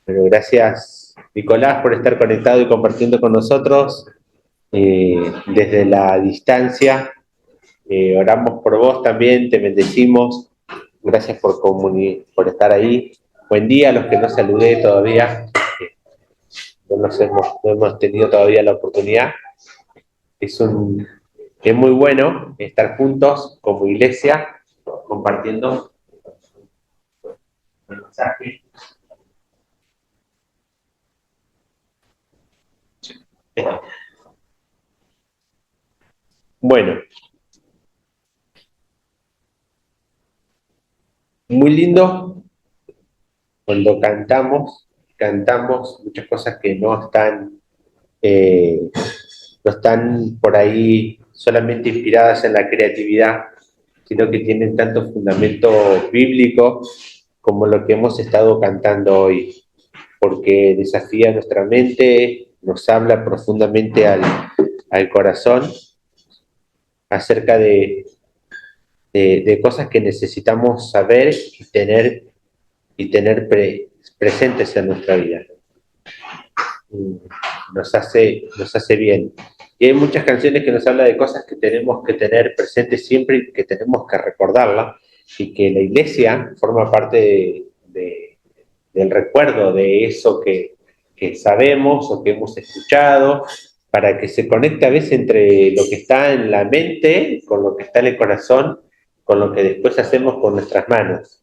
Bueno, gracias Nicolás por estar conectado y compartiendo con nosotros desde la distancia. Oramos por vos también, te bendecimos. Gracias por estar ahí. Buen día a los que no saludé todavía. No hemos tenido todavía la oportunidad. Es, un, es muy bueno estar juntos como iglesia compartiendo el mensaje. Bueno, muy lindo cuando cantamos muchas cosas que eh, no están por ahí solamente inspiradas en la creatividad, sino que tienen tanto fundamento bíblico como lo que hemos estado cantando hoy, porque desafía nuestra mente, nos habla profundamente al corazón acerca de cosas que necesitamos saber y tener presentes en nuestra vida. Nos hace bien. Y hay muchas canciones que nos hablan de cosas que tenemos que tener presentes siempre y que tenemos que recordarla, y que la iglesia forma parte del recuerdo de eso que sabemos o que hemos escuchado, para que se conecte a veces entre lo que está en la mente, con lo que está en el corazón, con lo que después hacemos con nuestras manos.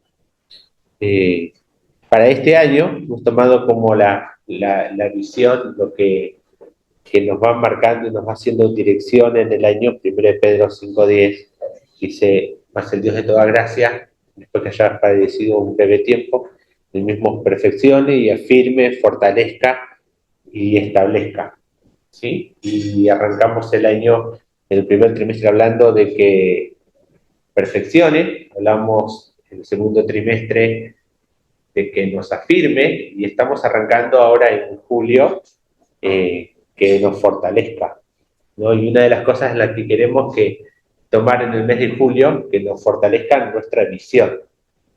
Eh, para este año hemos tomado como la visión, que nos va marcando y nos va haciendo dirección en el año. 1 Pedro 5:10 dice: más el Dios de toda gracia, después que hayas padecido un breve tiempo, el mismo perfeccione y afirme, fortalezca y establezca. ¿Sí? Y arrancamos el año en el primer trimestre hablando de que perfeccione, hablamos en el segundo trimestre de que nos afirme, y estamos arrancando ahora en julio, que nos fortalezca, ¿no? Y una de las cosas en las que queremos que tomar en el mes de julio, que nos fortalezca nuestra visión,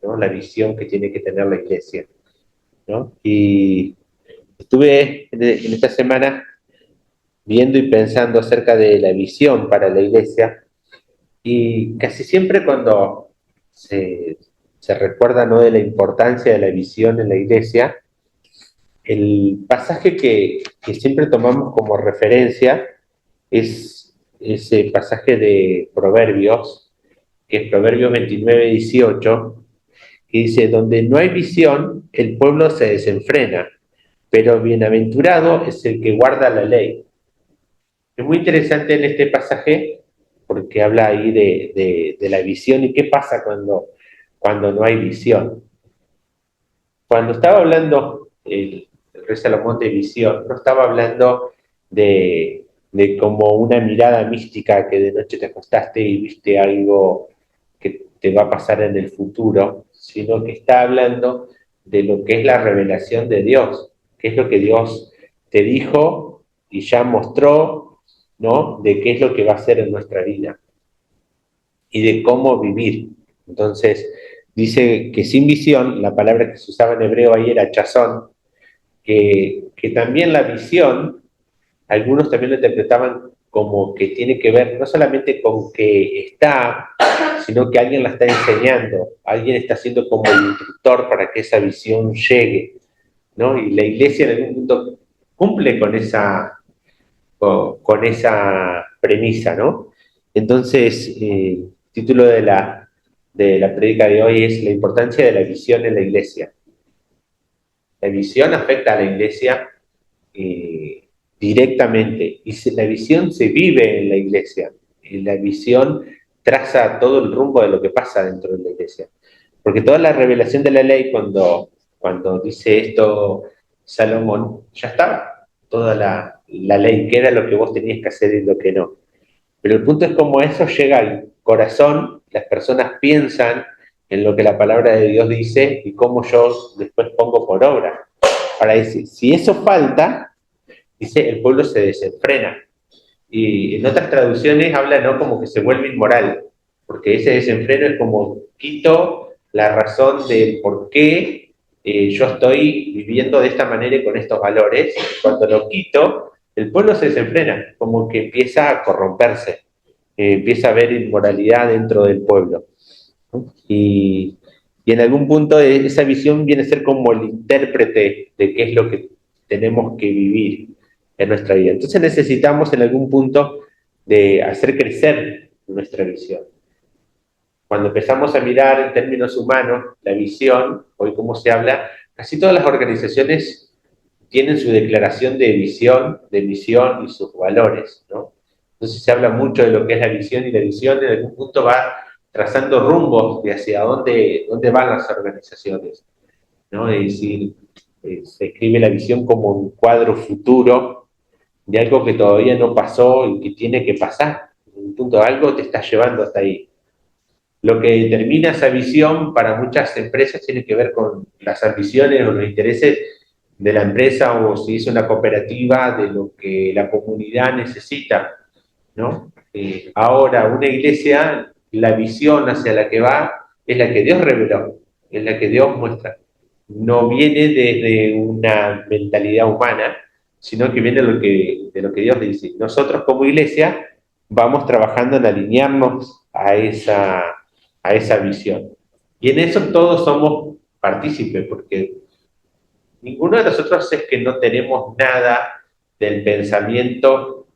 ¿no? La visión que tiene que tener la iglesia, ¿no? Y estuve en esta semana viendo y pensando acerca de la visión para la iglesia, y casi siempre cuando se, se recuerda, ¿no?, de la importancia de la visión en la iglesia, el pasaje que siempre tomamos como referencia es ese pasaje de Proverbios, que es Proverbios 29:18, que dice: donde no hay visión, el pueblo se desenfrena, pero bienaventurado es el que guarda la ley. Es muy interesante en este pasaje porque habla ahí de la visión y qué pasa cuando no hay visión. Cuando estaba hablando el rey Salomón de visión, no estaba hablando de como una mirada mística, que de noche te acostaste y viste algo que te va a pasar en el futuro, sino que está hablando de lo que es la revelación de Dios, que es lo que Dios te dijo y ya mostró, ¿no?, de qué es lo que va a hacer en nuestra vida y de cómo vivir. Entonces, dice que sin visión, la palabra que se usaba en hebreo ahí era chazón, que también la visión, algunos también lo interpretaban como que tiene que ver no solamente con que está, sino que alguien la está enseñando, alguien está siendo como el instructor para que esa visión llegue, ¿no? Y la iglesia en algún punto cumple con esa premisa, ¿no? Entonces, el título de la prédica de hoy es: la importancia de la visión en la iglesia. La visión afecta a la iglesia directamente, y la visión se vive en la iglesia. Y la visión traza todo el rumbo de lo que pasa dentro de la iglesia. Porque toda la revelación de la ley, cuando dice esto Salomón, ya estaba toda la ley, que era lo que vos tenías que hacer y lo que no. Pero el punto es cómo eso llega al corazón, las personas piensan en lo que la palabra de Dios dice y cómo yo después pongo por obra. Para decir, si eso falta, dice, el pueblo se desenfrena. Y en otras traducciones habla, ¿no?, como que se vuelve inmoral, porque ese desenfreno es como quito la razón del por qué yo estoy viviendo de esta manera y con estos valores. Cuando lo quito, el pueblo se desenfrena, como que empieza a corromperse, empieza a haber inmoralidad dentro del pueblo, ¿no? Y en algún punto esa visión viene a ser como el intérprete de qué es lo que tenemos que vivir en nuestra vida. Entonces necesitamos en algún punto de hacer crecer nuestra visión. Cuando empezamos a mirar en términos humanos la visión, hoy como se habla, casi todas las organizaciones tienen su declaración de visión, de misión y sus valores, ¿no? Entonces se habla mucho de lo que es la visión, y la visión en algún punto va trazando rumbos de hacia dónde van las organizaciones, ¿no? Es decir, se escribe la visión como un cuadro futuro de algo que todavía no pasó y que tiene que pasar. En un punto algo te está llevando hasta ahí. Lo que determina esa visión para muchas empresas tiene que ver con las ambiciones o los intereses de la empresa, o si es una cooperativa, de lo que la comunidad necesita, ¿no? Ahora, una iglesia, la visión hacia la que va es la que Dios reveló, es la que Dios muestra. No viene desde una mentalidad humana, sino que viene de lo que Dios dice. Nosotros como iglesia vamos trabajando en alinearnos a esa visión. Y en eso todos somos partícipes, porque ninguno de nosotros es que no tenemos nada del pensamiento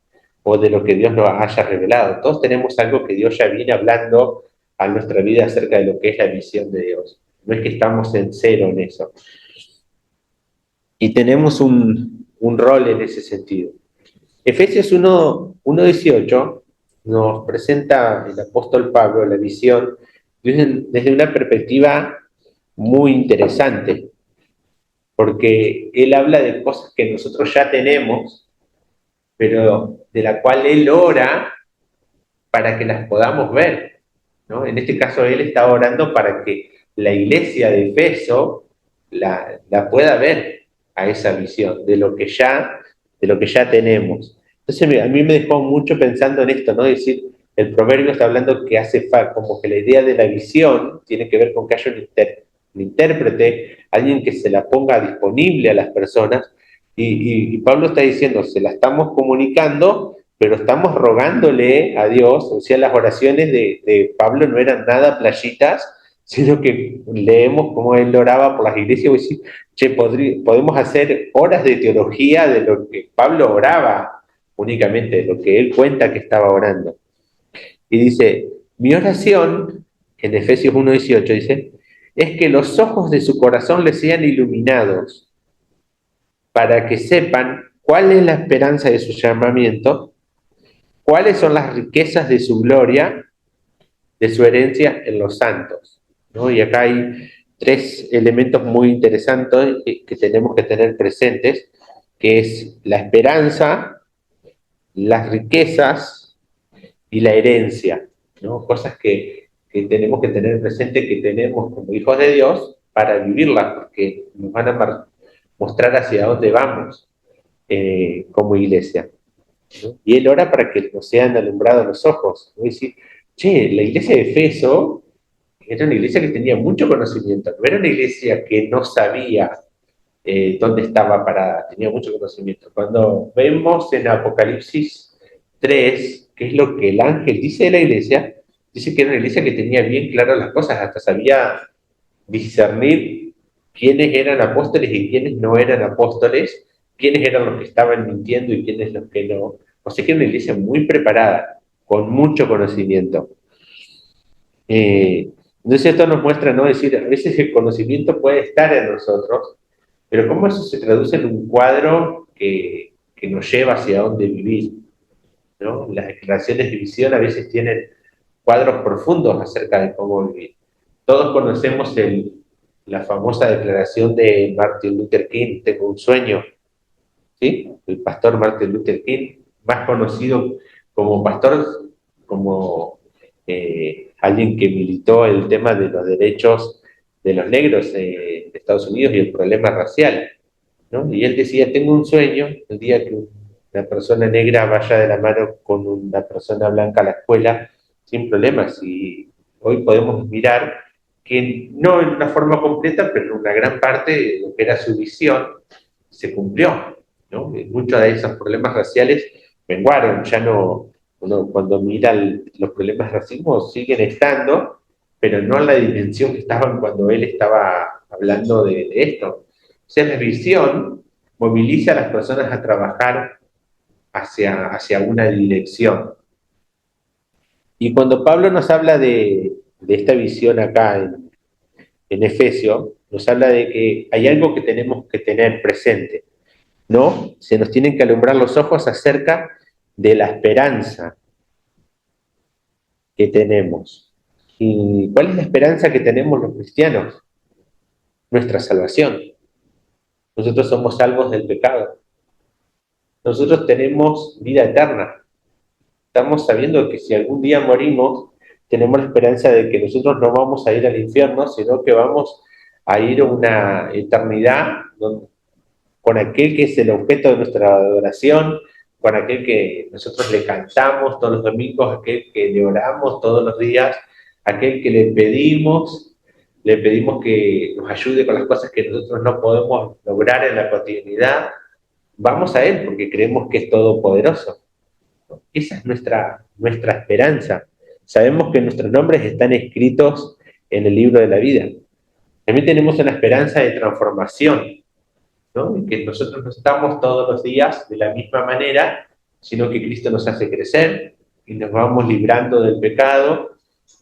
o de lo que Dios nos haya revelado. Todos tenemos algo que Dios ya viene hablando a nuestra vida acerca de lo que es la visión de Dios. No es que estamos en cero en eso. Y tenemos un rol en ese sentido. Efesios 1:18 nos presenta el apóstol Pablo la visión desde una perspectiva muy interesante, porque él habla de cosas que nosotros ya tenemos, pero de la cual él ora para que las podamos ver, ¿no? En este caso él está orando para que la iglesia de Efeso la pueda ver a esa visión de lo que ya tenemos. Entonces a mí me dejó mucho pensando en esto, ¿no? Es decir, el proverbio está hablando que hace como que la idea de la visión tiene que ver con que haya un intérprete, alguien que se la ponga disponible a las personas, y Pablo está diciendo, se la estamos comunicando, pero estamos rogándole a Dios. O sea, las oraciones de Pablo no eran nada playitas, sino que leemos cómo él oraba por las iglesias, y decir, che, podemos hacer horas de teología de lo que Pablo oraba únicamente, de lo que él cuenta que estaba orando. Y dice, mi oración, en Efesios 1:18 dice, es que los ojos de su corazón les sean iluminados, para que sepan cuál es la esperanza de su llamamiento, cuáles son las riquezas de su gloria, de su herencia en los santos, ¿no? Y acá hay tres elementos muy interesantes que tenemos que tener presentes, que es la esperanza, las riquezas y la herencia, ¿no? Cosas que tenemos que tener presente, que tenemos como hijos de Dios para vivirlas, porque nos van a mostrar hacia dónde vamos como iglesia, ¿no? Y él ora para que nos sean alumbrados los ojos, ¿no? Y decir, che, la iglesia de Efeso era una iglesia que tenía mucho conocimiento, no era una iglesia que no sabía dónde estaba parada, tenía mucho conocimiento. Cuando vemos en Apocalipsis 3, qué es lo que el ángel dice de la iglesia, dice que era una iglesia que tenía bien claras las cosas, hasta sabía discernir quiénes eran apóstoles y quiénes no eran apóstoles, quiénes eran los que estaban mintiendo y quiénes los que no. O sea que era una iglesia muy preparada, con mucho conocimiento. Entonces esto nos muestra, ¿no? Es decir, a veces el conocimiento puede estar en nosotros, pero cómo eso se traduce en un cuadro que nos lleva hacia dónde vivir, ¿no? Las declaraciones de visión a veces tienen cuadros profundos acerca de cómo vivir. Todos conocemos la famosa declaración de Martin Luther King, tengo un sueño, ¿sí? El pastor Martin Luther King, más conocido como pastor, como alguien que militó el tema de los derechos de los negros de Estados Unidos y el problema racial, ¿no? Y él decía, tengo un sueño, el día que una persona negra vaya de la mano con una persona blanca a la escuela, sin problemas. Y hoy podemos mirar que no en una forma completa, pero en una gran parte de lo que era su visión se cumplió, ¿no? Muchos de esos problemas raciales menguaron, ya no, uno cuando mira los problemas de racismo siguen estando, pero no en la dimensión que estaban cuando él estaba hablando de esto. O sea, la visión moviliza a las personas a trabajar hacia una dirección. Y cuando Pablo nos habla de esta visión acá en Efesio, nos habla de que hay algo que tenemos que tener presente, ¿no? Se nos tienen que alumbrar los ojos acerca de la esperanza que tenemos. ¿Y cuál es la esperanza que tenemos los cristianos? Nuestra salvación. Nosotros somos salvos del pecado. Nosotros tenemos vida eterna. Estamos sabiendo que si algún día morimos, tenemos la esperanza de que nosotros no vamos a ir al infierno, sino que vamos a ir a una eternidad con aquel que es el objeto de nuestra adoración, con aquel que nosotros le cantamos todos los domingos, aquel que le oramos todos los días, aquel que le pedimos que nos ayude con las cosas que nosotros no podemos lograr en la cotidianidad. Vamos a Él porque creemos que es todopoderoso. Esa es nuestra esperanza. Sabemos que nuestros nombres están escritos en el libro de la vida. También tenemos una esperanza de transformación, ¿no? Y que nosotros no estamos todos los días de la misma manera, sino que Cristo nos hace crecer y nos vamos librando del pecado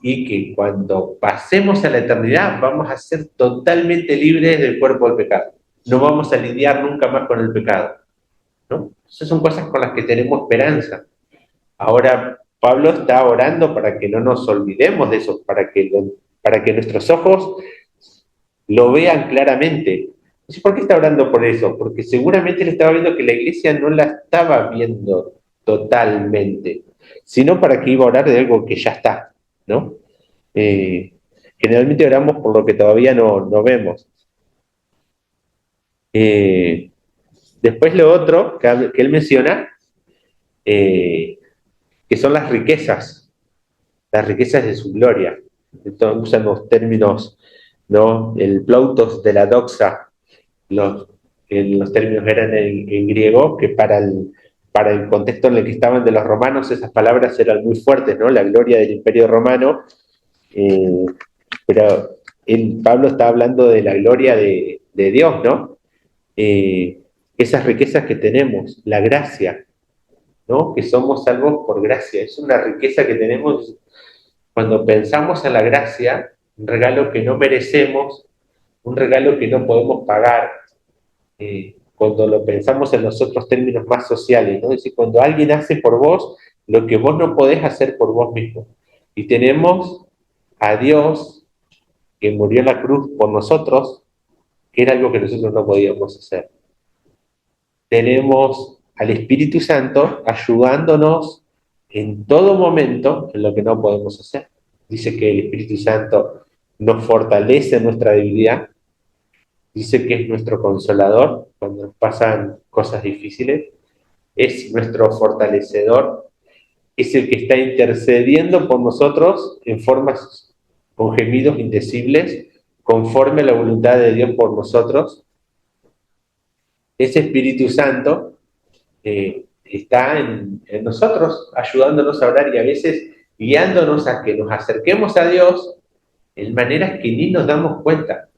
y que cuando pasemos a la eternidad vamos a ser totalmente libres del cuerpo del pecado. No vamos a lidiar nunca más con el pecado, ¿no? Esas son cosas con las que tenemos esperanza. Ahora, Pablo está orando para que no nos olvidemos de eso, para que nuestros ojos lo vean claramente. ¿Por qué está orando por eso? Porque seguramente él estaba viendo que la iglesia no la estaba viendo totalmente, sino para que iba a orar de algo que ya está, ¿no? Eh, Generalmente oramos por lo que todavía no vemos. Eh, Después lo otro que él menciona, eh, que son las riquezas de su gloria. Entonces, usan los términos, ¿no? El plautos de la doxa, los, los términos eran en griego, que para el contexto en el que estaban de los romanos, esas palabras eran muy fuertes, ¿no? La gloria del imperio romano, eh, pero Pablo está hablando de la gloria de Dios, ¿no? Esas riquezas que tenemos, la gracia, ¿no? Que somos salvos por gracia, es una riqueza que tenemos cuando pensamos en la gracia, un regalo que no merecemos, un regalo que no podemos pagar, cuando lo pensamos en los otros términos más sociales, ¿no? Es decir, cuando alguien hace por vos lo que vos no podés hacer por vos mismo. Y tenemos a Dios que murió en la cruz por nosotros, que era algo que nosotros no podíamos hacer. Tenemos al Espíritu Santo ayudándonos en todo momento en lo que no podemos hacer. Dice que el Espíritu Santo nos fortalece en nuestra debilidad, dice que es nuestro consolador cuando nos pasan cosas difíciles, es nuestro fortalecedor, es el que está intercediendo por nosotros en formas con gemidos indecibles, conforme a la voluntad de Dios por nosotros. Ese Espíritu Santo está en nosotros, ayudándonos a orar y a veces guiándonos a que nos acerquemos a Dios en maneras que ni nos damos cuenta,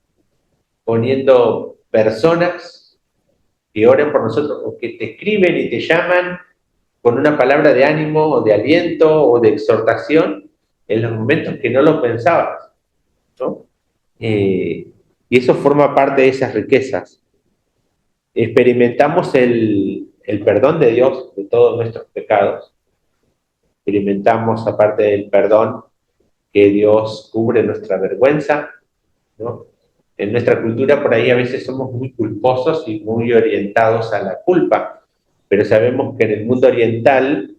poniendo personas que oren por nosotros o que te escriben y te llaman con una palabra de ánimo o de aliento o de exhortación en los momentos que no lo pensabas, ¿no? Y eso forma parte de esas riquezas. Experimentamos el perdón de Dios de todos nuestros pecados. Experimentamos, aparte del perdón, que Dios cubre nuestra vergüenza, ¿no? En nuestra cultura por ahí a veces somos muy culposos y muy orientados a la culpa, pero sabemos que en el mundo oriental,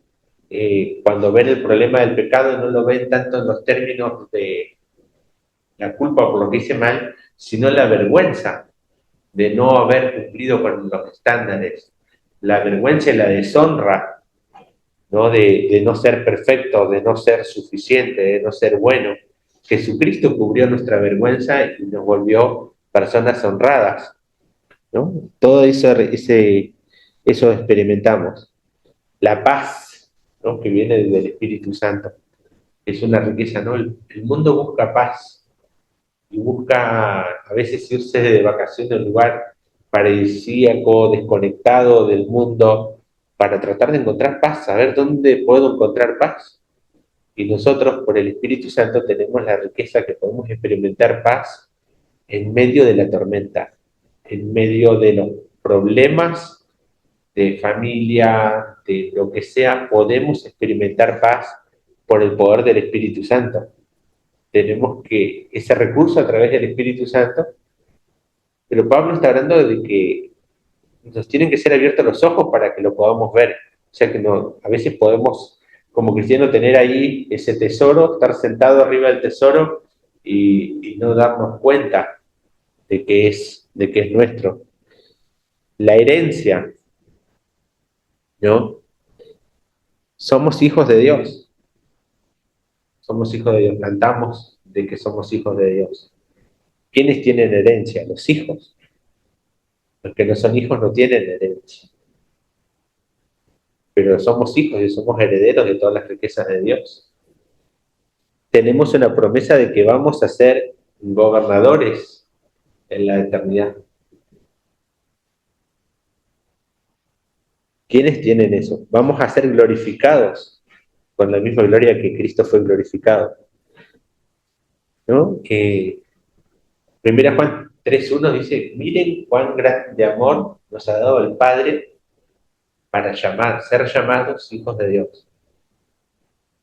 cuando ven el problema del pecado, no lo ven tanto en los términos de la culpa por lo que hice mal, sino la vergüenza de no haber cumplido con los estándares, la vergüenza y la deshonra, ¿no? De no ser perfecto, de no ser suficiente, de no ser bueno. Jesucristo cubrió nuestra vergüenza y nos volvió personas honradas, ¿no? Todo eso experimentamos. La paz, ¿no? Que viene del Espíritu Santo es una riqueza, ¿no? El mundo busca paz y busca a veces irse de vacaciones a un lugar paradisíaco, desconectado del mundo, para tratar de encontrar paz, saber dónde puedo encontrar paz. Y nosotros, por el Espíritu Santo, tenemos la riqueza que podemos experimentar paz en medio de la tormenta, en medio de los problemas de familia, de lo que sea, podemos experimentar paz por el poder del Espíritu Santo. Tenemos que ese recurso a través del Espíritu Santo, pero Pablo está hablando de que nos tienen que ser abiertos los ojos para que lo podamos ver. O sea que no, a veces podemos, como cristianos, tener ahí ese tesoro, estar sentado arriba del tesoro y no darnos cuenta de que es nuestro. La herencia, ¿no? Somos hijos de Dios. Somos hijos de Dios. Cantamos de que somos hijos de Dios. ¿Quiénes tienen herencia? Los hijos. Los que no son hijos no tienen herencia. Pero somos hijos y somos herederos de todas las riquezas de Dios. Tenemos una promesa de que vamos a ser gobernadores en la eternidad. ¿Quiénes tienen eso? Vamos a ser glorificados con la misma gloria que Cristo fue glorificado, ¿no? Primera Juan 3:1 dice, miren cuán grande amor nos ha dado el Padre para ser llamados hijos de Dios.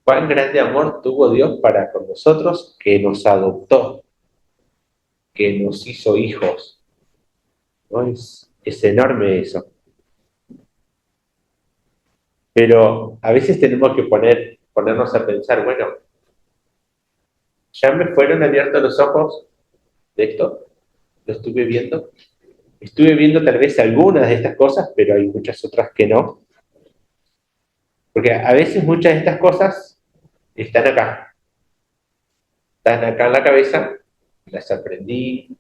Cuán grande amor tuvo Dios para con nosotros que nos adoptó, que nos hizo hijos, ¿no? Es enorme eso. Pero a veces tenemos que ponernos a pensar, bueno, ya me fueron abiertos los ojos de esto, lo estuve viendo tal vez algunas de estas cosas, pero hay muchas otras que no, porque a veces muchas de estas cosas están acá en la cabeza, las aprendí,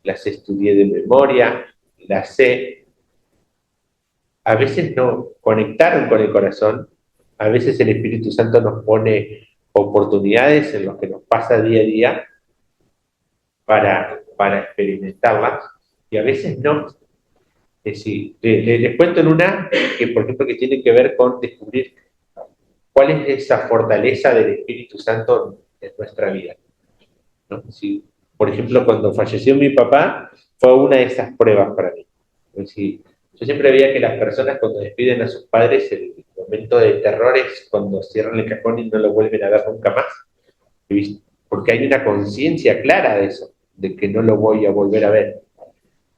las estudié de memoria, las sé, a veces no conectaron con el corazón, a veces el Espíritu Santo nos pone oportunidades en los que nos pasa día a día para experimentarlas, y a veces no. Es decir, les cuento en una que, por ejemplo, que tiene que ver con descubrir cuál es esa fortaleza del Espíritu Santo en nuestra vida, ¿no? Si, por ejemplo, cuando falleció mi papá, fue una de esas pruebas para mí. Es decir, yo siempre veía que las personas cuando despiden a sus padres, el momento de terror es cuando cierran el cajón y no lo vuelven a ver nunca más. Porque hay una conciencia clara de eso, de que no lo voy a volver a ver.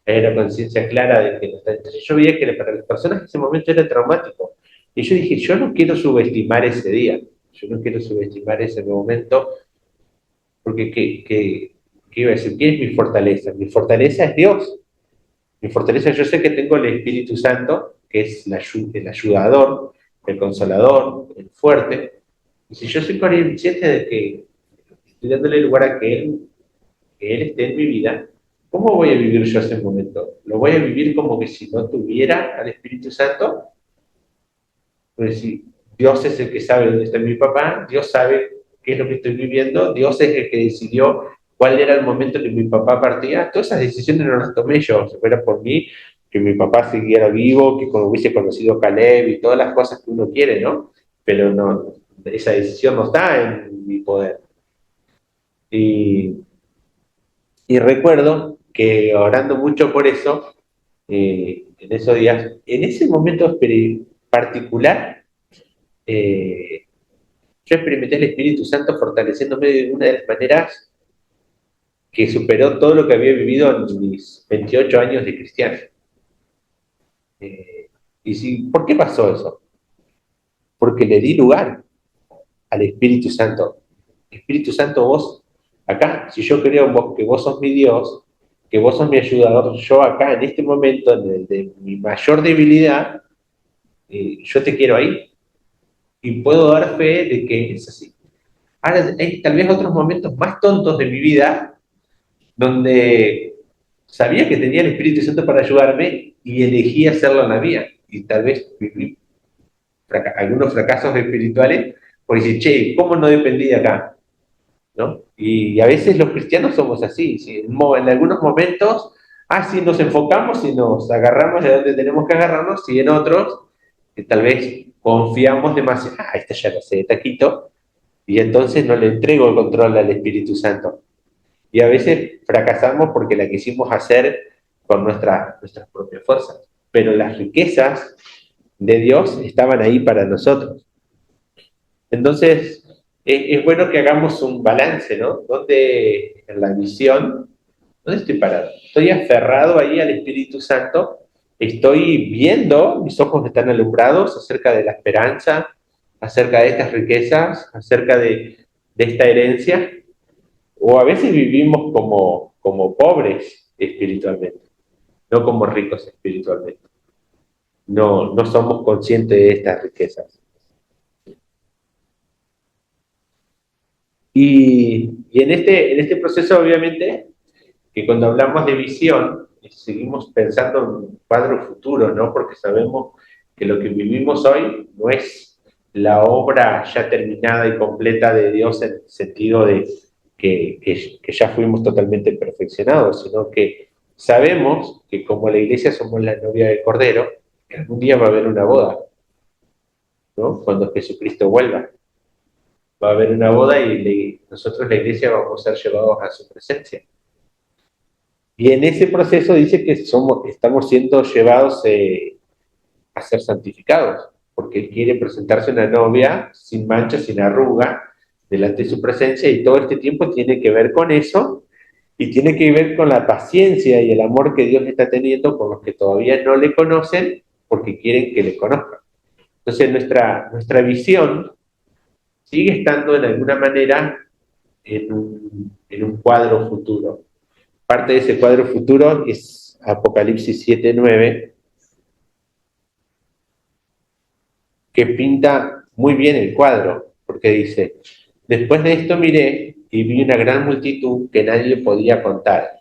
Hay una conciencia clara de que no está. Entonces yo veía que para las personas en ese momento era traumático. Y yo dije, yo no quiero subestimar ese día, yo no quiero subestimar ese momento, porque ¿qué iba a decir? ¿Qué es mi fortaleza? Mi fortaleza es Dios. Mi fortaleza, yo sé que tengo el Espíritu Santo, que es el ayudador, el consolador, el fuerte. Y si yo soy consciente de que estoy dándole lugar a que Él esté en mi vida, ¿cómo voy a vivir yo ese momento? ¿Lo voy a vivir como que si no tuviera al Espíritu Santo? Pues si Dios es el que sabe dónde está mi papá, Dios sabe qué es lo que estoy viviendo, Dios es el que decidió cuál era el momento que mi papá partía. Todas esas decisiones no las tomé yo, si fuera por mí, que mi papá siguiera vivo, que hubiese conocido a Caleb y todas las cosas que uno quiere, ¿no? Pero no, esa decisión no está en mi poder. Y, y recuerdo que orando mucho por eso, en esos días, en ese momento particular, eh, yo experimenté el Espíritu Santo fortaleciéndome de una de las maneras que superó todo lo que había vivido en mis 28 años de cristiano. ¿Por qué pasó eso? Porque le di lugar al Espíritu Santo. Espíritu Santo, vos, acá, si yo creo en vos, que vos sos mi Dios, que vos sos mi ayudador, yo acá, en este momento, en el de mi mayor debilidad, yo te quiero ahí. Y puedo dar fe de que es así. Ahora hay tal vez otros momentos más tontos de mi vida donde sabía que tenía el Espíritu Santo para ayudarme y elegí hacerlo en la mía. Y tal vez viví algunos fracasos espirituales porque decir, che, ¿cómo no dependí de acá? ¿No? Y a veces los cristianos somos así, ¿sí? En algunos momentos, sí, nos enfocamos y nos agarramos de donde tenemos que agarrarnos, y en otros, que tal vez confiamos demasiado, esto ya lo sé, taquito, y entonces no le entrego el control al Espíritu Santo. Y a veces fracasamos porque la quisimos hacer con nuestras propias fuerzas. Pero las riquezas de Dios estaban ahí para nosotros. Entonces, es bueno que hagamos un balance, ¿no? Donde en la visión, ¿dónde estoy parado? Estoy aferrado ahí al Espíritu Santo, estoy viendo, mis ojos están alumbrados acerca de la esperanza, acerca de estas riquezas, acerca de esta herencia, o a veces vivimos como pobres espiritualmente, no como ricos espiritualmente. No somos conscientes de estas riquezas. Y en este proceso, obviamente, que cuando hablamos de visión, seguimos pensando en un cuadro futuro, ¿no? Porque sabemos que lo que vivimos hoy no es la obra ya terminada y completa de Dios en el sentido de que ya fuimos totalmente perfeccionados, sino que sabemos que como la iglesia somos la novia del Cordero, que algún día va a haber una boda, ¿no? Cuando Jesucristo vuelva. Va a haber una boda y nosotros, la iglesia, vamos a ser llevados a su presencia. Y en ese proceso dice que estamos siendo llevados a ser santificados, porque Él quiere presentarse una novia sin mancha, sin arruga, delante de su presencia, y todo este tiempo tiene que ver con eso, y tiene que ver con la paciencia y el amor que Dios está teniendo con los que todavía no le conocen, porque quieren que le conozcan. Entonces nuestra visión sigue estando en alguna manera en un cuadro futuro. Parte de ese cuadro futuro es Apocalipsis 7:9, que pinta muy bien el cuadro, porque dice, después de esto miré y vi una gran multitud que nadie podía contar,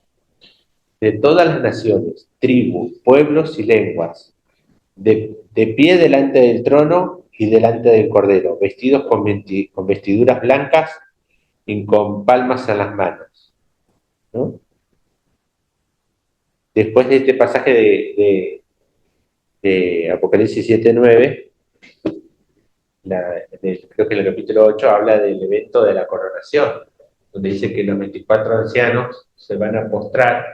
de todas las naciones, tribus, pueblos y lenguas, de pie delante del trono y delante del Cordero, vestidos con vestiduras blancas y con palmas en las manos, ¿no? Después de este pasaje de Apocalipsis 7:9, creo que en el capítulo 8 habla del evento de la coronación, donde dice que los 24 ancianos se van a postrar,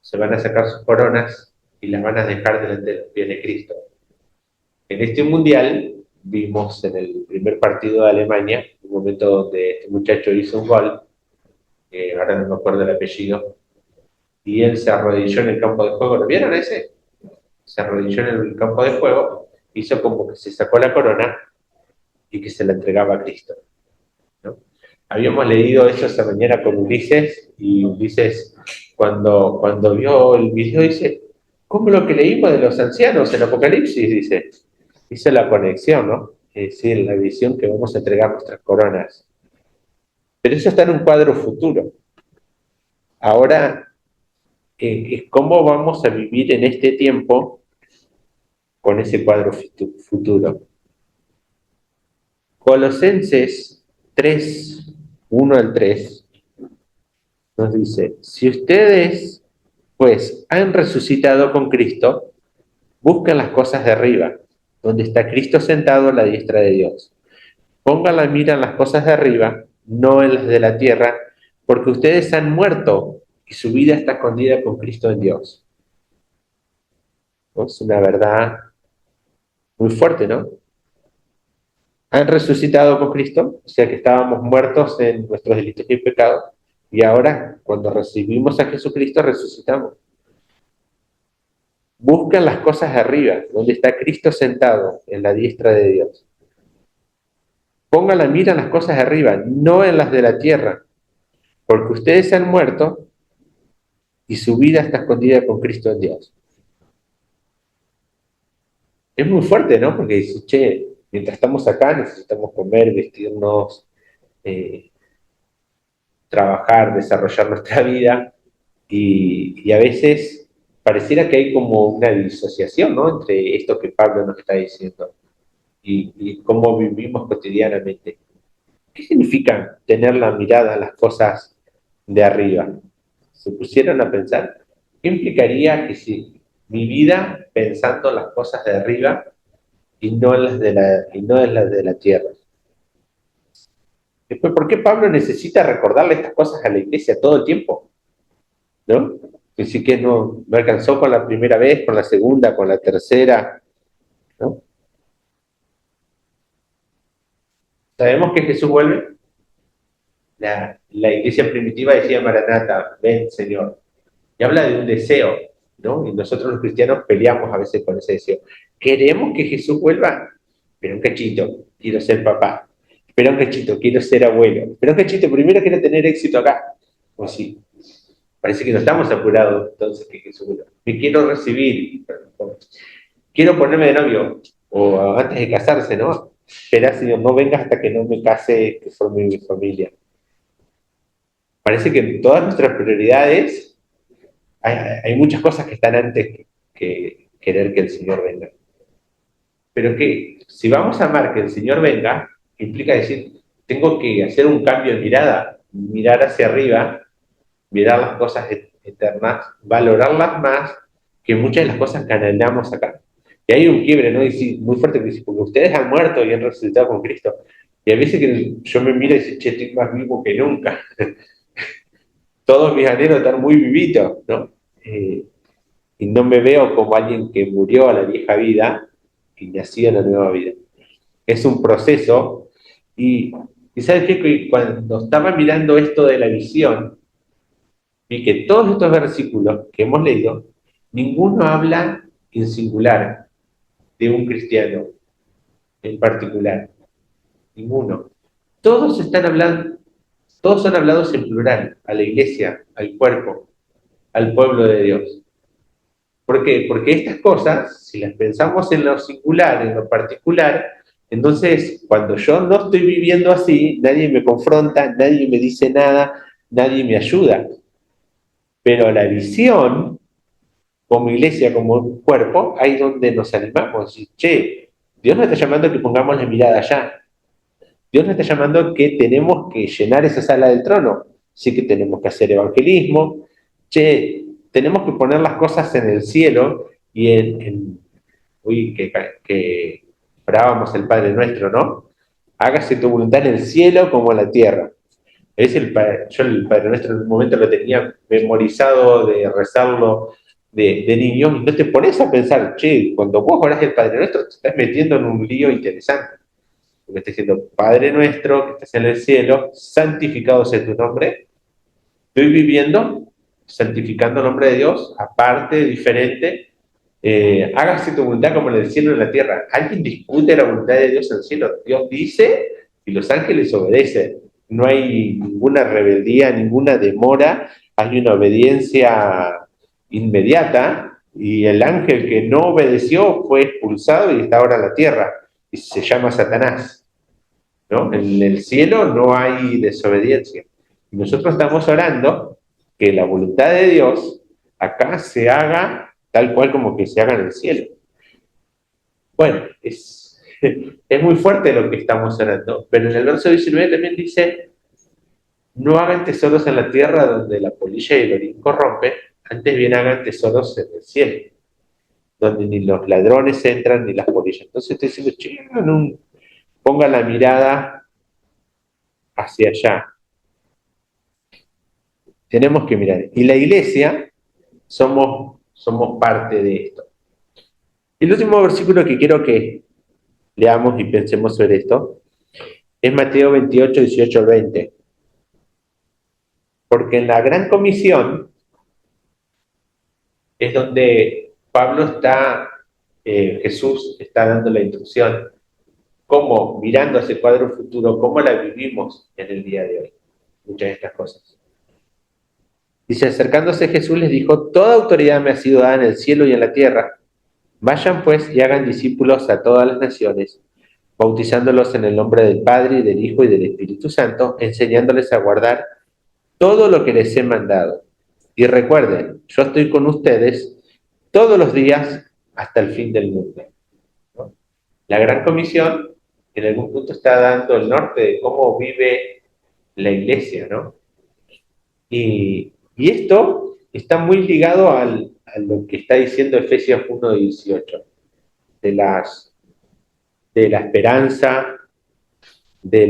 se van a sacar sus coronas y las van a dejar delante de los pies de Cristo. En este mundial vimos en el primer partido de Alemania un momento donde este muchacho hizo un gol, ahora no me acuerdo el apellido, y él se arrodilló en el campo de juego. ¿Lo vieron ese? Se arrodilló en el campo de juego, hizo como que se sacó la corona y que se la entregaba a Cristo, ¿no? Habíamos leído eso esa mañana con Ulises, y Ulises, cuando vio el video, dice, ¿cómo lo que leímos de los ancianos en Apocalipsis? Dice, hizo la conexión, ¿no? Es decir, la visión que vamos a entregar nuestras coronas. Pero eso está en un cuadro futuro. Ahora, es cómo vamos a vivir en este tiempo con ese cuadro futuro. Colosenses 3, 1 al 3, nos dice, si ustedes pues han resucitado con Cristo, buscan las cosas de arriba, donde está Cristo sentado a la diestra de Dios. Pongan la mira en las cosas de arriba, no en las de la tierra, porque ustedes han muerto y su vida está escondida con Cristo en Dios. ¿No? Es una verdad muy fuerte, ¿no? Han resucitado con Cristo, o sea que estábamos muertos en nuestros delitos y pecados, y ahora, cuando recibimos a Jesucristo, resucitamos. Buscan las cosas de arriba, donde está Cristo sentado en la diestra de Dios. Pongan la mira en las cosas de arriba, no en las de la tierra, porque ustedes han muerto y su vida está escondida con Cristo en Dios. Es muy fuerte, ¿no? Porque dice, che, mientras estamos acá necesitamos comer, vestirnos, trabajar, desarrollar nuestra vida, y a veces pareciera que hay como una disociación, ¿no?, entre esto que Pablo nos está diciendo y cómo vivimos cotidianamente. ¿Qué significa tener la mirada a las cosas de arriba? ¿Se pusieron a pensar? ¿Qué implicaría que si mi vida pensando en las cosas de arriba y no en las de la tierra? Después, ¿por qué Pablo necesita recordarle estas cosas a la iglesia todo el tiempo? ¿No? Así que no alcanzó con la primera vez, con la segunda, con la tercera, ¿no? Sabemos que Jesús vuelve. La iglesia primitiva decía Maranata, ven Señor. Y habla de un deseo, ¿no? Y nosotros los cristianos peleamos a veces con ese deseo. Queremos que Jesús vuelva, pero un cachito, quiero ser papá. Espera un cachito, quiero ser abuelo. Espera un cachito, primero quiero tener éxito acá. O sí, parece que no estamos apurados entonces que Jesús vuelva. Me quiero recibir, quiero ponerme de novio, o antes de casarse, ¿no? Espera, Señor, no venga hasta que no me case, que forme mi familia. Parece que en todas nuestras prioridades hay muchas cosas que están antes que querer que el Señor venga. Pero que si vamos a amar que el Señor venga, implica decir, tengo que hacer un cambio de mirada, mirar hacia arriba, mirar las cosas eternas, valorarlas más que muchas de las cosas que anhelamos acá. Y hay un quiebre, ¿no? Y sí, muy fuerte, que dice, porque ustedes han muerto y han resucitado con Cristo. Y a veces que yo me miro y digo, che, estoy más vivo que nunca. Todos mis anhelos están muy vivitos, ¿no? Y no me veo como alguien que murió a la vieja vida y nació en la nueva vida. Es un proceso. Y ¿sabes qué? Que cuando estaba mirando esto de la visión, vi que todos estos versículos que hemos leído, ninguno habla en singular de un cristiano en particular. Ninguno. Todos están hablando, todos son hablados en plural, a la iglesia, al cuerpo, al pueblo de Dios. ¿Por qué? Porque estas cosas, si las pensamos en lo singular, en lo particular, entonces cuando yo no estoy viviendo así, nadie me confronta, nadie me dice nada, nadie me ayuda. Pero la visión, como iglesia, como un cuerpo, ahí donde nos animamos. Y, che, Dios nos está llamando a que pongamos la mirada allá. Dios nos está llamando a que tenemos que llenar esa sala del trono. Sí que tenemos que hacer evangelismo. Che, tenemos que poner las cosas en el cielo y uy, que orábamos el Padre Nuestro, ¿no? Hágase tu voluntad en el cielo como en la tierra. Yo el Padre Nuestro en un momento lo tenía memorizado de rezarlo de niño, y no te pones a pensar, che, cuando vos orás el Padre Nuestro te estás metiendo en un lío interesante. Porque está diciendo, Padre Nuestro que estás en el cielo, santificado sea tu nombre. Estoy viviendo, santificando el nombre de Dios, aparte, diferente. Hágase tu voluntad como en el cielo y en la tierra. ¿Alguien discute la voluntad de Dios en el cielo? Dios dice y los ángeles obedecen. No hay ninguna rebeldía, ninguna demora, hay una obediencia inmediata, y el ángel que no obedeció fue expulsado y está ahora en la tierra y se llama Satanás, ¿no? En el cielo no hay desobediencia. Y nosotros estamos orando que la voluntad de Dios acá se haga tal cual como que se haga en el cielo. Bueno, es muy fuerte lo que estamos orando, pero en el verso 19 también dice, no hagan tesoros en la tierra donde la polilla y el orín corrompen, antes bien hagan tesoros en el cielo, donde ni los ladrones entran ni las polillas. Entonces estoy diciendo, che, no, ponga la mirada hacia allá. Tenemos que mirar. Y la iglesia somos parte de esto. Y el último versículo que quiero que leamos y pensemos sobre esto es Mateo 28, 18 al 20. Porque en la gran comisión es donde Jesús está dando la instrucción, cómo, mirando hacia el cuadro futuro, cómo la vivimos en el día de hoy. Muchas de estas cosas. Dice, acercándose Jesús les dijo, toda autoridad me ha sido dada en el cielo y en la tierra. Vayan pues y hagan discípulos a todas las naciones, bautizándolos en el nombre del Padre, y del Hijo, y del Espíritu Santo, enseñándoles a guardar todo lo que les he mandado. Y recuerden, yo estoy con ustedes todos los días hasta el fin del mundo, ¿no? La Gran Comisión, en algún punto, está dando el norte de cómo vive la Iglesia, ¿no? Y esto está muy ligado a lo que está diciendo Efesios 1:18, de, de la esperanza, de,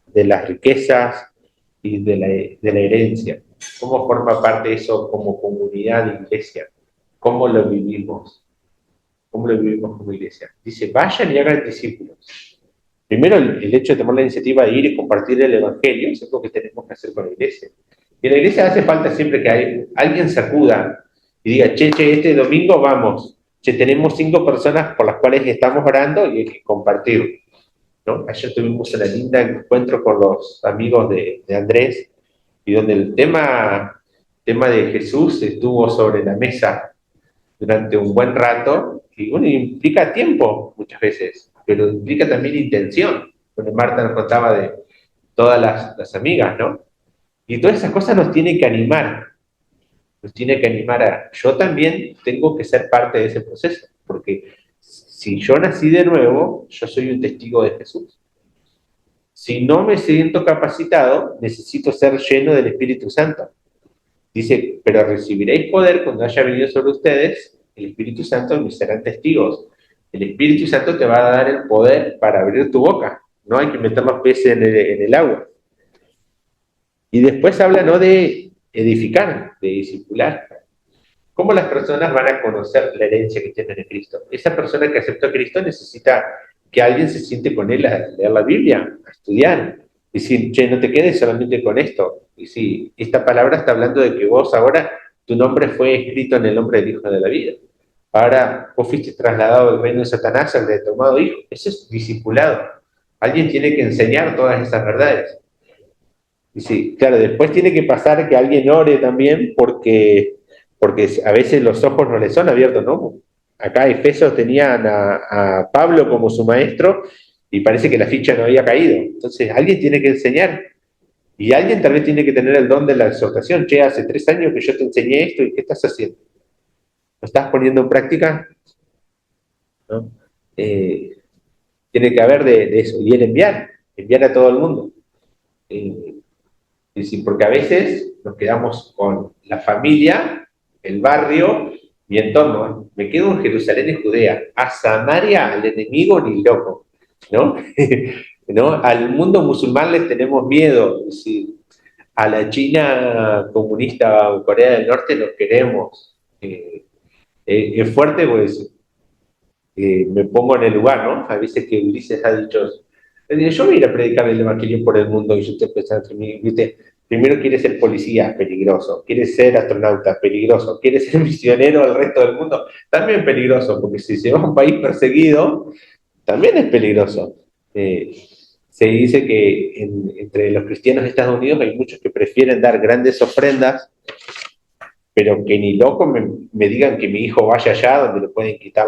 de las riquezas y de la herencia. ¿Cómo forma parte eso como comunidad de iglesia? ¿Cómo lo vivimos? ¿Cómo lo vivimos como iglesia? Dice, vayan y hagan discípulos. Primero, el hecho de tomar la iniciativa de ir y compartir el Evangelio es algo que tenemos que hacer con la iglesia. Y en la iglesia hace falta siempre que alguien sacuda y diga, che, este domingo vamos. Che, tenemos 5 personas por las cuales estamos orando y hay que compartir, ¿no? Ayer tuvimos una linda encuentro con los amigos de Andrés, y donde el tema de Jesús estuvo sobre la mesa durante un buen rato, y bueno, implica tiempo muchas veces, pero implica también intención. Bueno, Marta nos contaba de todas las amigas, ¿no? Y todas esas cosas nos tiene que animar yo también tengo que ser parte de ese proceso, porque si yo nací de nuevo, yo soy un testigo de Jesús. Si no me siento capacitado, necesito ser lleno del Espíritu Santo. Dice, pero recibiréis poder cuando haya venido sobre ustedes el Espíritu Santo, y me serán testigos. El Espíritu Santo te va a dar el poder para abrir tu boca. No hay que meter los pies en el agua. Y después habla, ¿no?, de edificar, de discipular. ¿Cómo las personas van a conocer la herencia que tienen en Cristo? Esa persona que aceptó a Cristo necesita que alguien se siente con él a leer la Biblia, a estudiar. Y decir, che, no te quedes solamente con esto. Y si esta palabra está hablando de que vos ahora, tu nombre fue escrito en el nombre del Hijo de la vida. Ahora vos fuiste trasladado del reino de Satanás al de tu amado Hijo. Eso es discipulado. Alguien tiene que enseñar todas esas verdades. Y sí, claro, después tiene que pasar que alguien ore también, porque a veces los ojos no le son abiertos, ¿no? Acá Efesios tenían a Pablo como su maestro y parece que la ficha no había caído. Entonces alguien tiene que enseñar, y alguien tal vez tiene que tener el don de la exhortación. Che, hace 3 años que yo te enseñé esto, ¿y qué estás haciendo? ¿Lo estás poniendo en práctica? ¿No? Tiene que haber de eso. Y el enviar a todo el mundo. Es decir, porque a veces nos quedamos con la familia, el barrio, mi entorno. Me quedo en Jerusalén y Judea. A Samaria, al enemigo, ni loco, ¿no? ¿No? Al mundo musulmán les tenemos miedo. Es decir, a la China comunista o Corea del Norte los queremos. Es fuerte, pues me pongo en el lugar, ¿no? A veces que Ulises ha dicho, yo voy a ir a predicar el evangelio por el mundo, y yo te pensaba, ¿viste? Primero quieres ser policía, peligroso. Quieres ser astronauta, peligroso. Quieres ser misionero al resto del mundo, también peligroso, porque si se va a un país perseguido, también es peligroso. Se dice que entre los cristianos de Estados Unidos hay muchos que prefieren dar grandes ofrendas, pero que ni loco me digan que mi hijo vaya allá donde le pueden quitar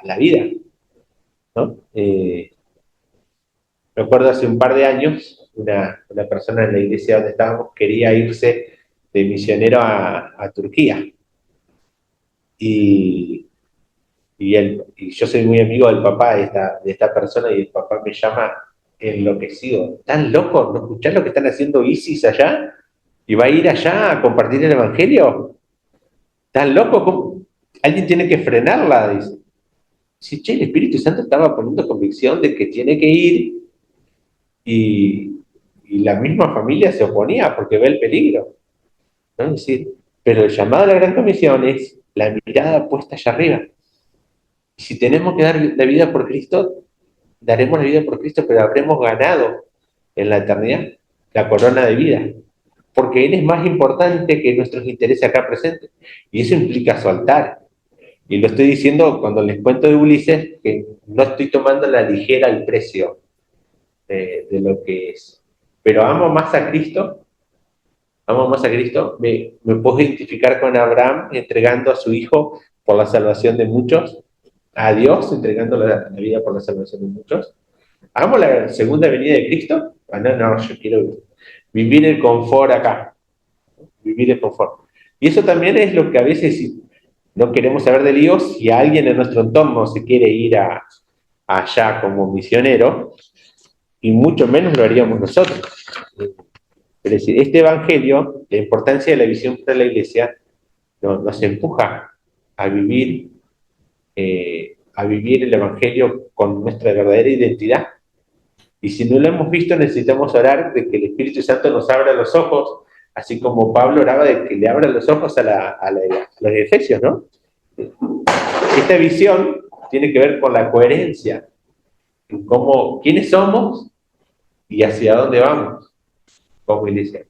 la vida, ¿no? Me acuerdo hace un par de años, una persona en la iglesia donde estábamos quería irse de misionero a Turquía. Y, y yo soy muy amigo del papá de esta persona, y el papá me llama enloquecido. ¿Tan loco? ¿No escuchás lo que están haciendo ISIS allá? ¿Y va a ir allá a compartir el evangelio? ¿Tan loco? ¿Cómo? Alguien tiene que frenarla, dice. Sí, che, el Espíritu Santo estaba poniendo convicción de que tiene que ir, y la misma familia se oponía porque ve el peligro, ¿no? Es decir, pero el llamado a la Gran Comisión es la mirada puesta allá arriba. Y si tenemos que dar la vida por Cristo, daremos la vida por Cristo, pero habremos ganado en la eternidad la corona de vida, porque Él es más importante que nuestros intereses acá presentes, y eso implica soltar. Y lo estoy diciendo cuando les cuento de Ulises, que no estoy tomando a la ligera el precio de lo que es. Pero amo más a Cristo, me puedo identificar con Abraham entregando a su hijo por la salvación de muchos, a Dios, entregando la vida por la salvación de muchos. ¿Amo la segunda venida de Cristo? Ah, no, no, yo quiero vivir el confort acá, vivir el confort. Y eso también es lo que a veces no queremos saber de líos. Si alguien en nuestro entorno se quiere ir allá como misionero, y mucho menos lo haríamos nosotros. Es decir, este evangelio, la importancia de la visión para la iglesia, nos empuja a vivir el evangelio con nuestra verdadera identidad. Y si no lo hemos visto, necesitamos orar de que el Espíritu Santo nos abra los ojos, así como Pablo oraba de que le abra los ojos a los efesios, ¿no? Esta visión tiene que ver con la coherencia, en cómo, quiénes somos y hacia dónde vamos como iglesia.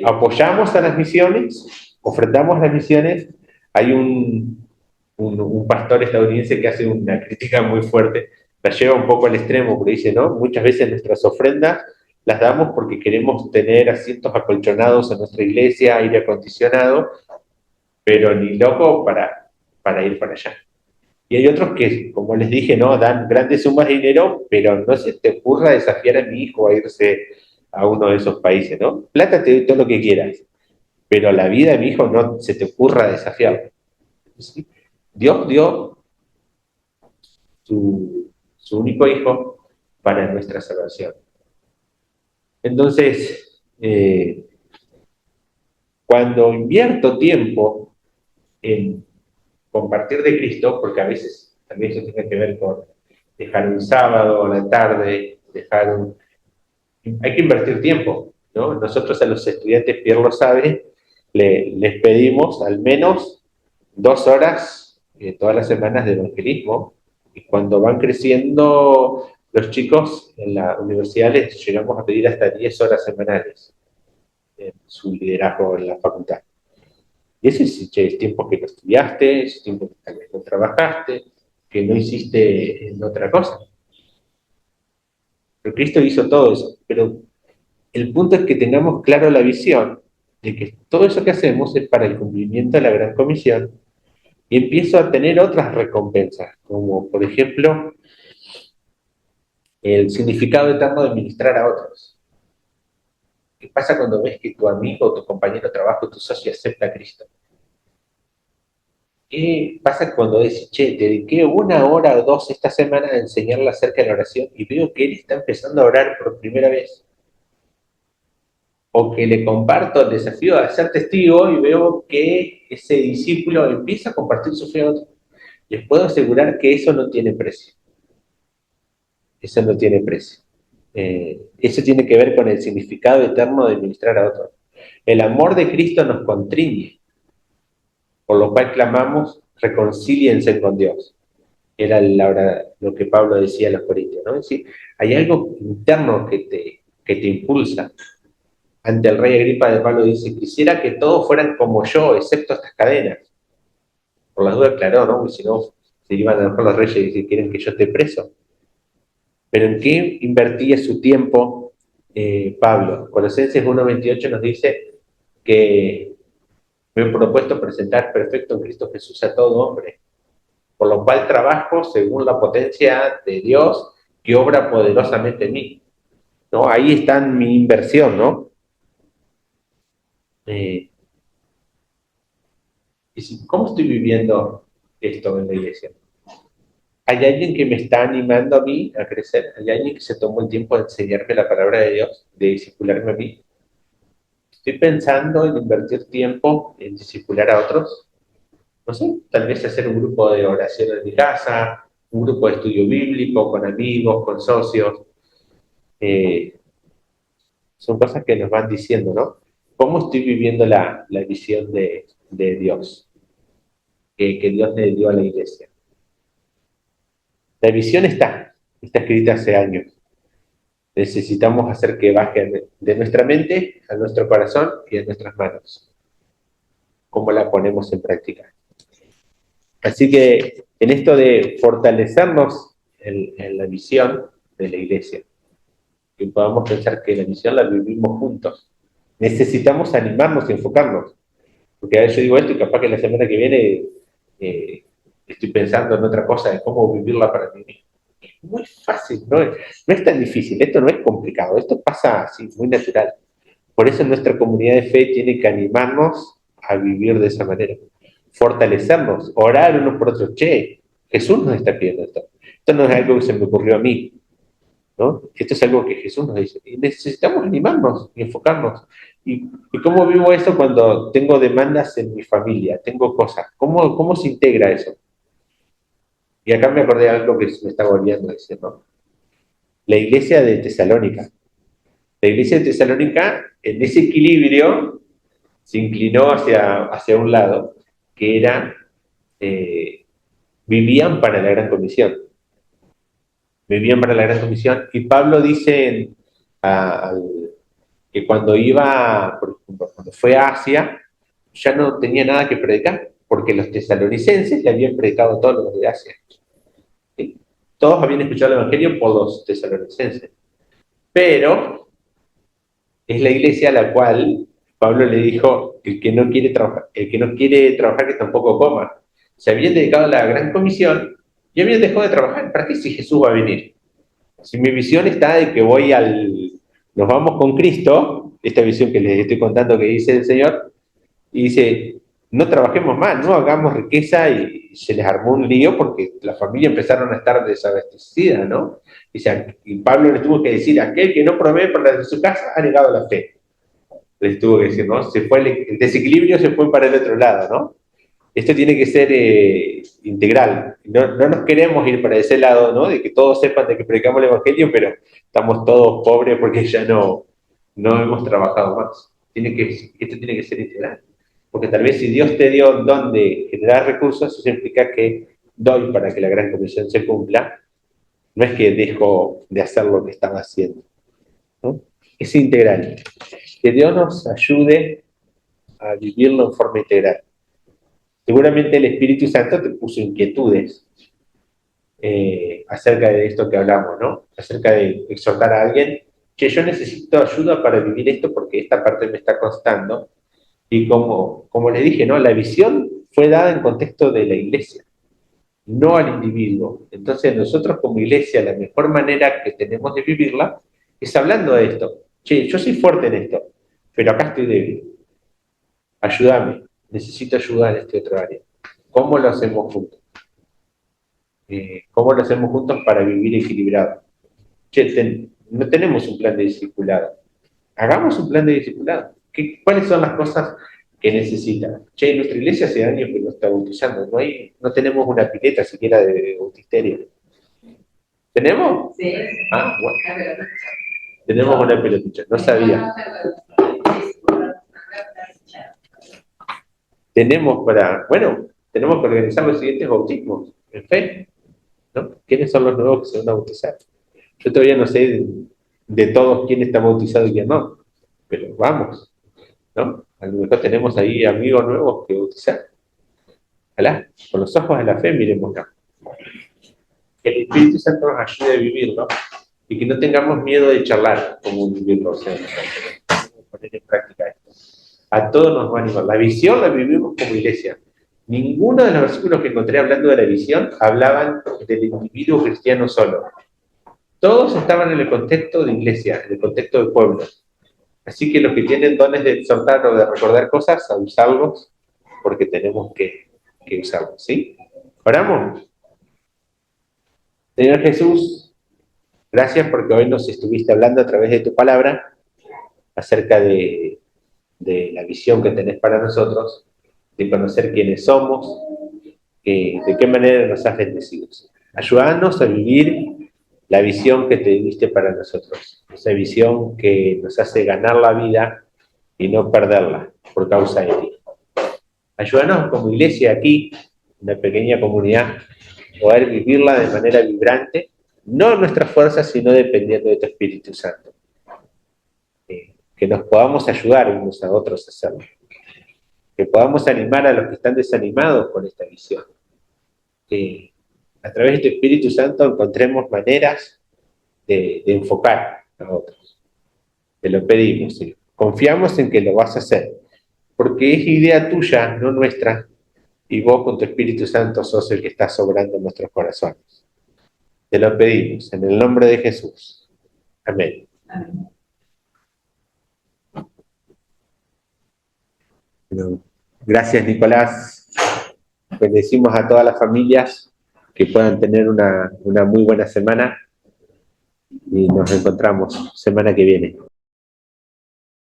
Apoyamos a las misiones, ofrendamos las misiones. Hay un pastor estadounidense que hace una crítica muy fuerte, la lleva un poco al extremo, porque dice, ¿no? Muchas veces nuestras ofrendas las damos porque queremos tener asientos acolchonados en nuestra iglesia, aire acondicionado, pero ni loco para ir para allá. Y hay otros que, como les dije, no dan grandes sumas de dinero, pero no se te ocurra desafiar a mi hijo a irse a uno de esos países, ¿no? Plata te doy todo lo que quieras, pero la vida de mi hijo no se te ocurra desafiarlo. ¿Sí? Dios dio su único hijo para nuestra salvación. Entonces, cuando invierto tiempo en compartir de Cristo, porque a veces también eso tiene que ver con dejar un sábado a la tarde, hay que invertir tiempo, ¿no? Nosotros a los estudiantes, Pierre lo sabe, les pedimos al menos 2 horas todas las semanas de evangelismo, y cuando van creciendo los chicos en la universidad les llegamos a pedir hasta 10 horas semanales en su liderazgo en la facultad. Y ese es tiempo que no estudiaste, es tiempo que tal vez no trabajaste, que no hiciste en otra cosa. Pero Cristo hizo todo eso. Pero el punto es que tengamos claro la visión de que todo eso que hacemos es para el cumplimiento de la gran comisión, y empiezo a tener otras recompensas, como por ejemplo el significado eterno de ministrar a otros. ¿Qué pasa cuando ves que tu amigo, tu compañero de trabajo, tu socio acepta a Cristo? ¿Qué pasa cuando dices, che, te dediqué 1 hora o 2 esta semana a enseñarle acerca de la oración y veo que él está empezando a orar por primera vez? O que le comparto el desafío de ser testigo y veo que ese discípulo empieza a compartir su fe a otro. Les puedo asegurar que eso no tiene precio. Eso no tiene precio. Eso tiene que ver con el significado eterno de ministrar a otros. El amor de Cristo nos constriñe, por lo cual clamamos, reconcíliense con Dios. Era lo que Pablo decía a los corintios, ¿no? Es decir, hay algo interno que te impulsa. Ante el rey Agripa, de Pablo dice, quisiera que todos fueran como yo, excepto estas cadenas. Por las dudas, claro, ¿no? Porque si no, se iban a enojar los reyes y decir, quieren que yo esté preso. Pero ¿en qué invertía su tiempo Pablo? Colosenses 1:28 nos dice que me he propuesto presentar perfecto en Cristo Jesús a todo hombre, por lo cual trabajo según la potencia de Dios que obra poderosamente en mí, ¿no? Ahí está mi inversión, ¿no? Eh, ¿Cómo estoy viviendo esto en la iglesia? ¿Hay alguien que me está animando a mí a crecer? ¿Hay alguien que se tomó el tiempo de enseñarme la palabra de Dios, de discipularme a mí? ¿Estoy pensando en invertir tiempo en discipular a otros? No sé, tal vez hacer un grupo de oración en mi casa, un grupo de estudio bíblico con amigos, con socios. Eh, Son cosas que nos van diciendo, ¿no? ¿Cómo estoy viviendo la visión de Dios, que Dios le dio a la iglesia? La visión está escrita hace años. Necesitamos hacer que baje de nuestra mente a nuestro corazón y a nuestras manos. ¿Cómo la ponemos en práctica? Así que en esto de fortalecernos en la visión de la iglesia, que podamos pensar que la misión la vivimos juntos, necesitamos animarnos y enfocarnos. Porque a veces yo digo esto y capaz que la semana que viene eh, estoy pensando en otra cosa, de cómo vivirla para mí mismo. Es muy fácil, no es tan difícil, esto no es complicado, esto pasa así, muy natural. Por eso nuestra comunidad de fe tiene que animarnos a vivir de esa manera, fortalecernos, orar unos por otros. Che, Jesús nos está pidiendo esto. Esto no es algo que se me ocurrió a mí, ¿no? Esto es algo que Jesús nos dice. Y necesitamos animarnos y enfocarnos. ¿Y cómo vivo eso cuando tengo demandas en mi familia? Tengo cosas. ¿Cómo se integra eso? Y acá me acordé de algo que me estaba olvidando decir, ¿no? La iglesia de Tesalónica. La iglesia de Tesalónica, en ese equilibrio, se inclinó hacia un lado, que era, eh, vivían para la gran comisión. Vivían para la gran comisión. Y Pablo dice que cuando iba, por ejemplo, cuando fue a Asia, ya no tenía nada que predicar, porque los tesalonicenses le habían predicado a todos los de Asia. ¿Sí? Todos habían escuchado el Evangelio por los tesalonicenses. Pero es la iglesia a la cual Pablo le dijo, el que no quiere trabajar que tampoco coma. Se habían dedicado a la gran comisión y habían dejado de trabajar. ¿Para qué si Jesús va a venir? Si mi visión está de que nos vamos con Cristo, esta visión que les estoy contando que dice el Señor, y dice, no trabajemos más, no hagamos riqueza, y se les armó un lío porque la familia empezaron a estar desabastecida, ¿no? Y Pablo les tuvo que decir, aquel que no provee por la de su casa ha negado la fe. Les tuvo que decir, ¿no? El desequilibrio se fue para el otro lado, ¿no? Esto tiene que ser integral. No nos queremos ir para ese lado, ¿no? De que todos sepan de que predicamos el Evangelio, pero estamos todos pobres porque ya no hemos trabajado más. Esto tiene que ser integral. Porque tal vez si Dios te dio un don de generar recursos, eso implica que doy para que la gran comisión se cumpla. No es que dejo de hacer lo que estaba haciendo, ¿no? Es integral. Que Dios nos ayude a vivirlo en forma integral. Seguramente el Espíritu Santo te puso inquietudes acerca de esto que hablamos, ¿no? Acerca de exhortar a alguien que yo necesito ayuda para vivir esto porque esta parte me está costando. Y como le dije, ¿no? La visión fue dada en contexto de la iglesia, no al individuo. Entonces nosotros como iglesia, la mejor manera que tenemos de vivirla es hablando de esto. Che, yo soy fuerte en esto, pero acá estoy débil. Ayúdame, necesito ayuda en este otro área. ¿Cómo lo hacemos juntos? ¿Cómo lo hacemos juntos para vivir equilibrado? Che, no tenemos un plan de discipulado. Hagamos un plan de discipulado. ¿Cuáles son las cosas que necesitan? Che, nuestra iglesia hace años que no está bautizando. No tenemos una pileta siquiera de bautisterio. ¿Tenemos? Sí. Ah, bueno. Tenemos una pelotilla. No sabía. Tenemos que organizar los siguientes bautismos en fe, ¿no? ¿Quiénes son los nuevos que se van a bautizar? Yo todavía no sé de todos quién está bautizado y quién no, pero vamos, ¿no? A lo mejor tenemos ahí amigos nuevos que bautizar. Ojalá, con los ojos de la fe miremoslo. Que el Espíritu Santo nos ayude a vivirlo y que no tengamos miedo de charlar como vivirlo, o sea, poner en práctica esto. A todos nos va a animar. La visión la vivimos como iglesia. Ninguno de los versículos que encontré hablando de la visión hablaban del individuo cristiano solo. Todos estaban en el contexto de iglesia, en el contexto de pueblo. Así que los que tienen dones de exhortar o de recordar cosas, a usarlos, porque tenemos que usarlos, ¿sí? Oramos. Señor Jesús, gracias porque hoy nos estuviste hablando a través de tu palabra acerca de la visión que tenés para nosotros, de conocer quiénes somos, de qué manera nos has bendecido. Ayúdanos a vivir la visión que te diste para nosotros, esa visión que nos hace ganar la vida y no perderla por causa de ti. Ayúdanos como iglesia aquí, una pequeña comunidad, poder vivirla de manera vibrante, no en nuestras fuerzas, sino dependiendo de tu Espíritu Santo. Que nos podamos ayudar unos a otros a hacerlo. Que podamos animar a los que están desanimados con esta visión. Que a través de tu Espíritu Santo encontremos maneras de enfocar a otros. Te lo pedimos, Señor. Confiamos en que lo vas a hacer, porque es idea tuya, no nuestra, y vos con tu Espíritu Santo sos el que está sobrando en nuestros corazones. Te lo pedimos en el nombre de Jesús. Amén. Amén. Bueno, gracias, Nicolás. Bendecimos a todas las familias que puedan tener una muy buena semana y nos encontramos semana que viene.